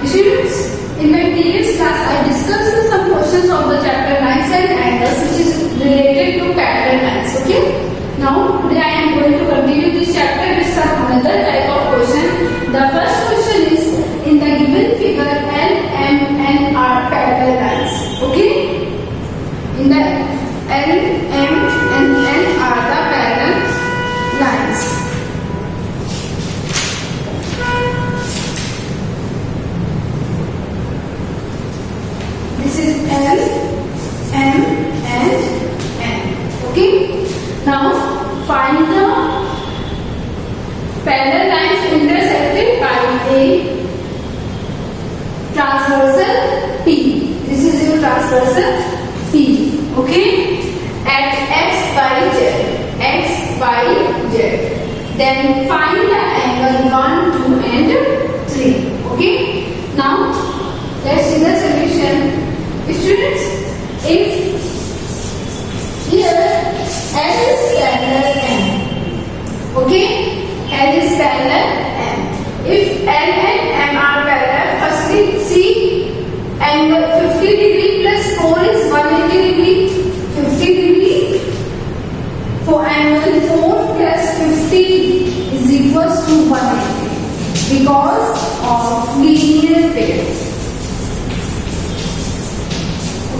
Students, in my previous class I discussed some questions of the chapter lines and angles which is related to parallel lines. Okay. Now today I am going to continue this chapter with some another type of question. The first question is, in the given figure L, M and R parallel lines. Okay. In the L, M and N are the parallel lines. This is L, M and N. Okay. Now find the parallel lines intersected by a transversal P. This is your transversal P. Okay. At X by Z. X by Z. Then find the angle 1, 2 and 3. Okay. Now let's see the solution. Students, if here L is parallel M, okay, L is parallel M. If L and M are parallel, firstly see angle 50 degree plus 4 is 180 degree, 50 degree. For angle 4 plus 50 is equals to 180 because of linear pair.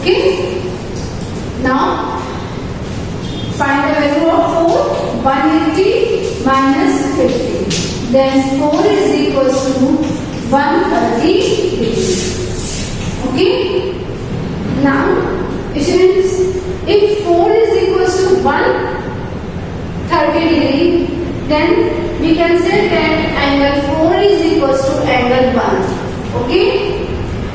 Okay. Now find the value of 4. 180 minus 50. Then 4 is equals to 130 degrees. Okay. Now students, if 4 is equals to 130 degree, then we can say that angle 4 is equals to angle 1. Okay.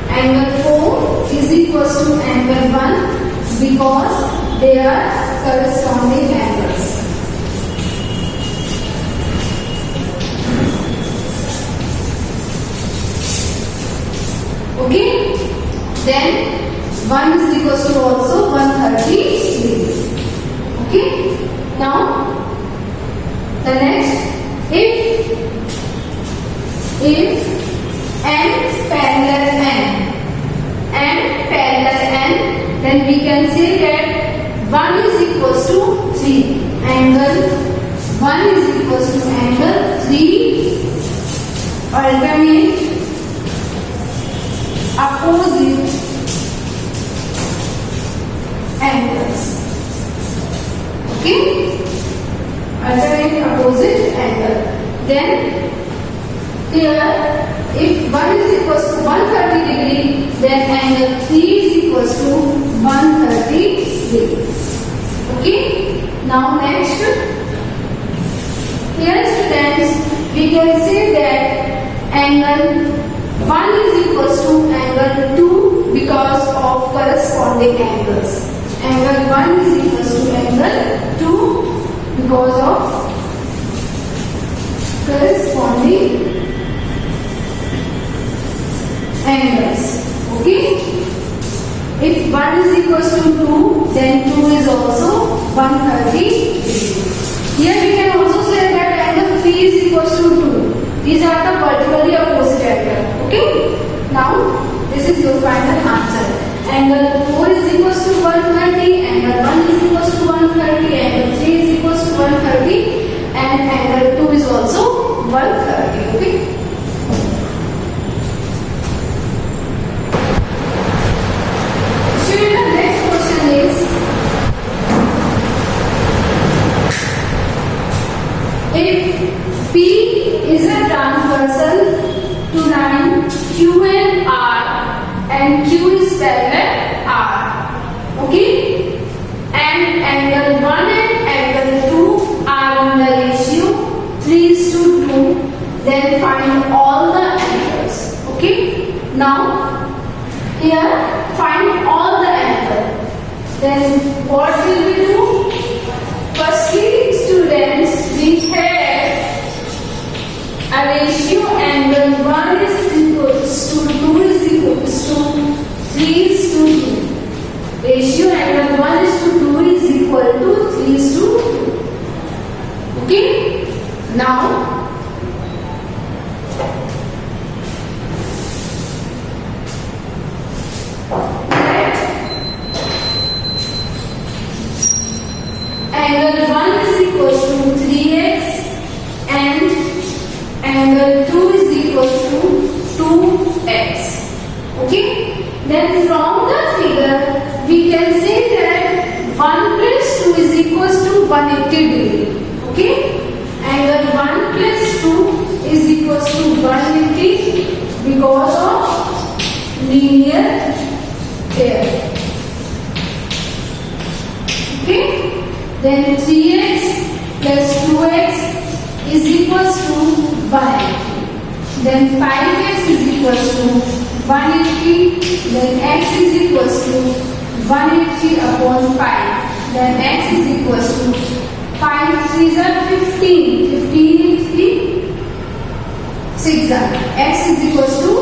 Angle 4 is equals to angle 1 because they are corresponding angles. Okay. Then 1 is equals to also 130 degrees. Okay. Now the next, if n parallel n and parallel n, then we can say that 1 is equals to 3. Angle 1 is equals to angle 3 alternate opposite angles. Okay. Alternate opposite angle. Then here, if 1 is equals to 130 degree, then angle 3 is equals to 130 degree. Okay. Now next, here students, we can say that angle 1 is equals to angle 2 because of corresponding angles. Angle 1 is equals to angle 2 because of corresponding angles. Okay. If 1 is equals to 2, then 2 is also 130 degrees. Here we can also say that angle 3 is equals to 2. These are the vertically opposite angle. Okay. Now this is your final answer. Angle 4 is equals to 130, angle 1 is equals to 130, angle 3 is equals to 130 and angle 2 is also 130. Okay. Student, the next question is, if P is a transversal to line Q and R and Q is parallel R, okay, and angle 1 and angle 2 are in the ratio 3:2, then find all the angles. Okay. Now here find all the angles. Then what will we do? Firstly, students, we have a ratio angle 1 is equals to 2 is equals to 3:2. Ratio angle 1 is to 2 is equal to 3:2. Okay. Now is equals to 180. Then 5x is equals to 180. Then x is equals to 180 upon 5. Then x is equals to 5 3s are 15. 15 in 3. 6 are. X is equals to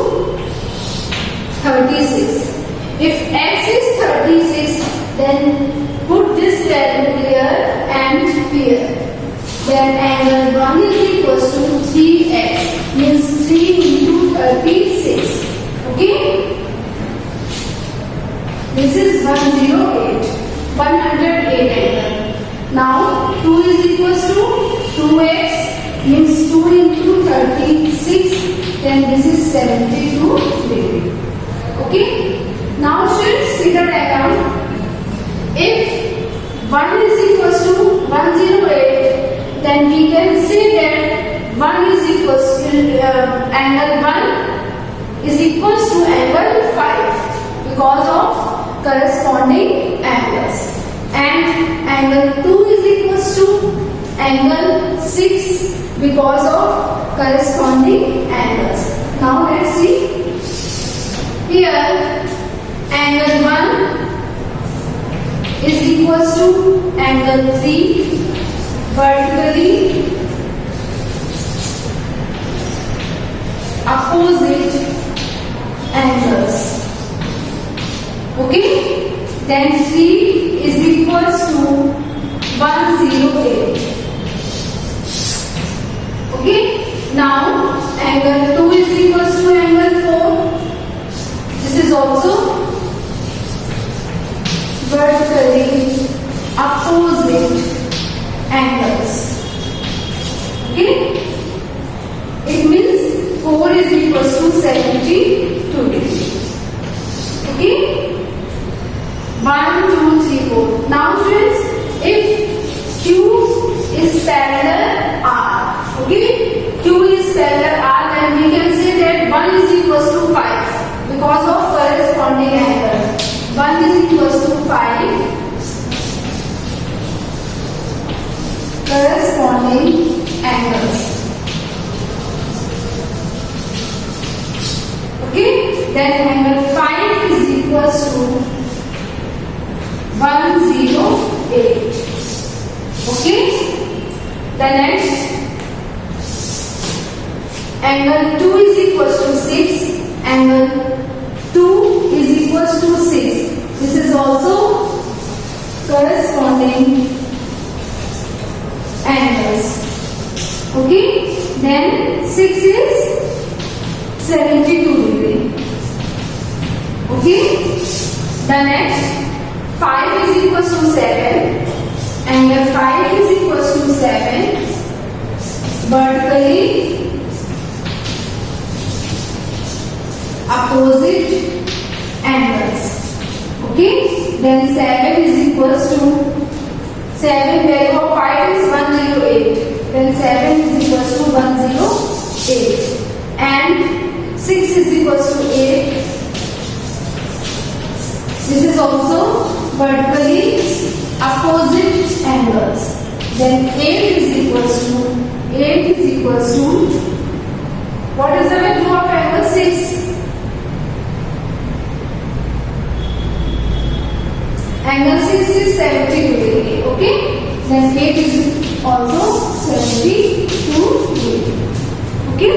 36. If x is 36, then put this value here and here. Then angle 1 is equals to 3x, means 3 into 36. Okay? This is 108. 108 angle. Now 2 is equals to 2x, means 2 into 36. Then this is 72 degree. Okay? Now students, figure diagram. If 1 is equals to 108, then we can say that 1 is equals to angle 1 is equals to angle 5 because of corresponding angles, and angle 2 is equals to angle 6 because of corresponding angles. Now let's see. Here angle 1 is equals to angle 3 vertically opposite angles. Okay? Then 3 is equals to 108. Okay? Now angle 2 is equals to angle 4. This is also vertically opposite angles. Okay? It means 4 is equals to 72 degrees. Okay? 1, 2, 3, 4. Now students, if Q is parallel R, okay? Q is parallel R, then we can say that 1 is equals to 5 because of corresponding angle. 1 is equals to 5 corresponding angles. Okay? Then angle 5 is equals to 108. Okay? The next angle 2 is equals to 6. Angle 2 is equals to 6. This is also corresponding angles. Okay? Then 6 is 72 degree. Okay? The next 5 is equals to 7. Angle 5 is equals to 7 vertically opposite angles. Okay? Then 7 is equals to 7 value of 5 is 108. Then 7 is equals to 108. And 6 is equals to 8. This is also vertically opposite angles. Then 8 is equals to what is the value of angle 6? Angle 6 is 72 degree. Okay? Then 8 is also 72 degree. Okay?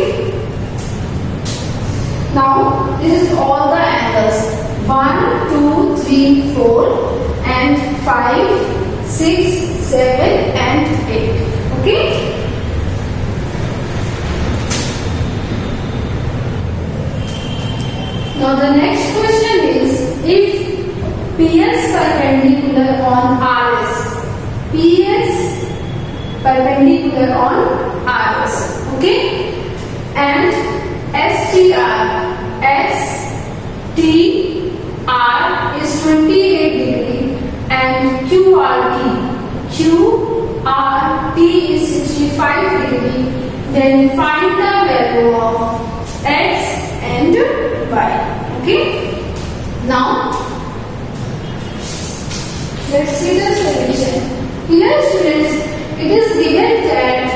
Now this is all the angles. 1, 2, 3, 4 and 5, 6, 7 and 8. Okay? Now the next question is, if PS perpendicular on RS, PS perpendicular on RS, okay, and STR is 28 degree and QRT is 65 degree, then find the value of X and Y. Okay? Now let's see the solution. Here students, it is given that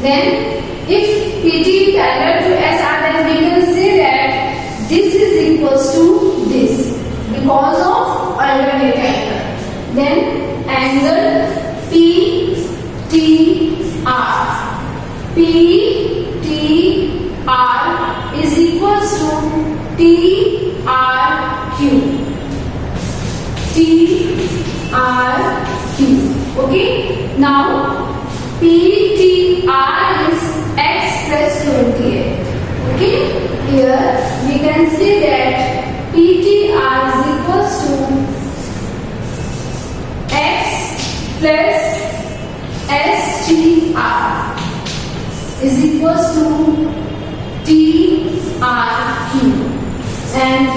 Then if PT parallel to SR, then we can say that this is equals to this because of alternate angle. Then angle PTR. PTR is equals to TRQ. TRQ. Okay. Now PTR is x plus 28. Okay. Here we can see that PTR is equals to x plus STR is equals to TRQ, and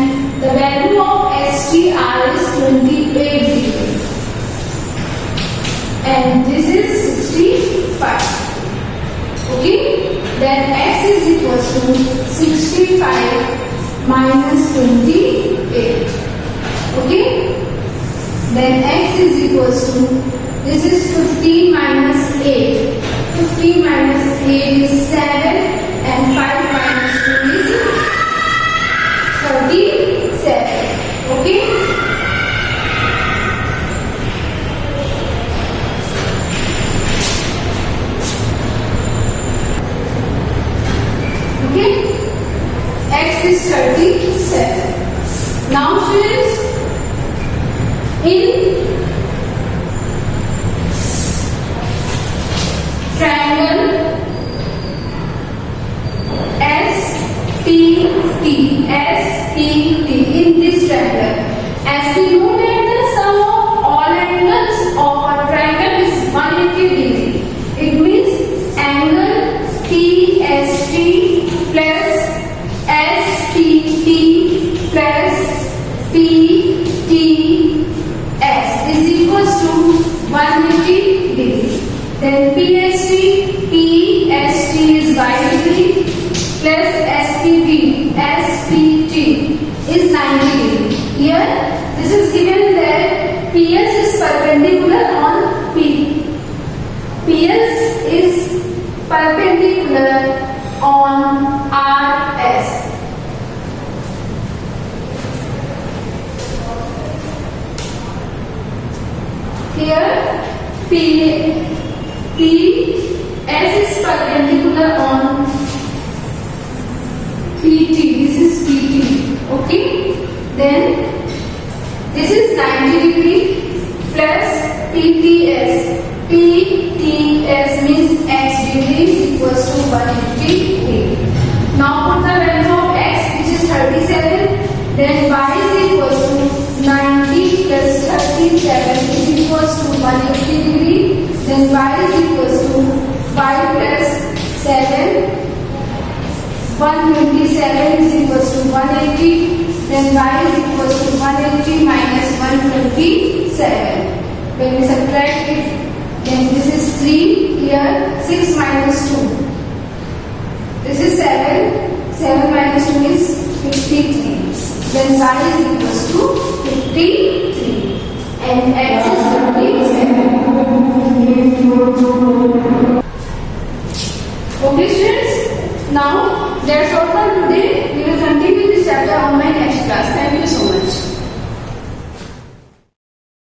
the value of STR is 28 degrees, and this is 65. Okay, then x is equals to 65 minus 28. Okay, then x is equals to, this is 15 minus 8. 15 minus 8 is 7, and 5 minus 2 is 37. Okay. Okay. X is 37. Now students, in triangle SPT, in this triangle, as we know that the sum of all angles of a triangle is 180 degree. It means angle PST plus SPT plus PTS is equals to 180 degree. Then PST is by degree plus SPT is 90 degree. Here this is given that PS is perpendicular on P. PS is perpendicular on RS. Here PS is perpendicular on PT. This is PT. Okay. Then this is 90 degree plus PTS. PTS means x degree is equals to 180 degree. Now put the value of x, which is 37. Then y is equals to 90 plus 37 is equals to 180 degree. Then y is equals to 5 plus 7. 127 is equals to 180. Then y is equals to 180 minus 127. When we subtract it, then this is 3 here. 6 minus 2. This is 7. 7 minus 2 is 53. Then y is equals to 53. And x is 57. Okay students, now that's all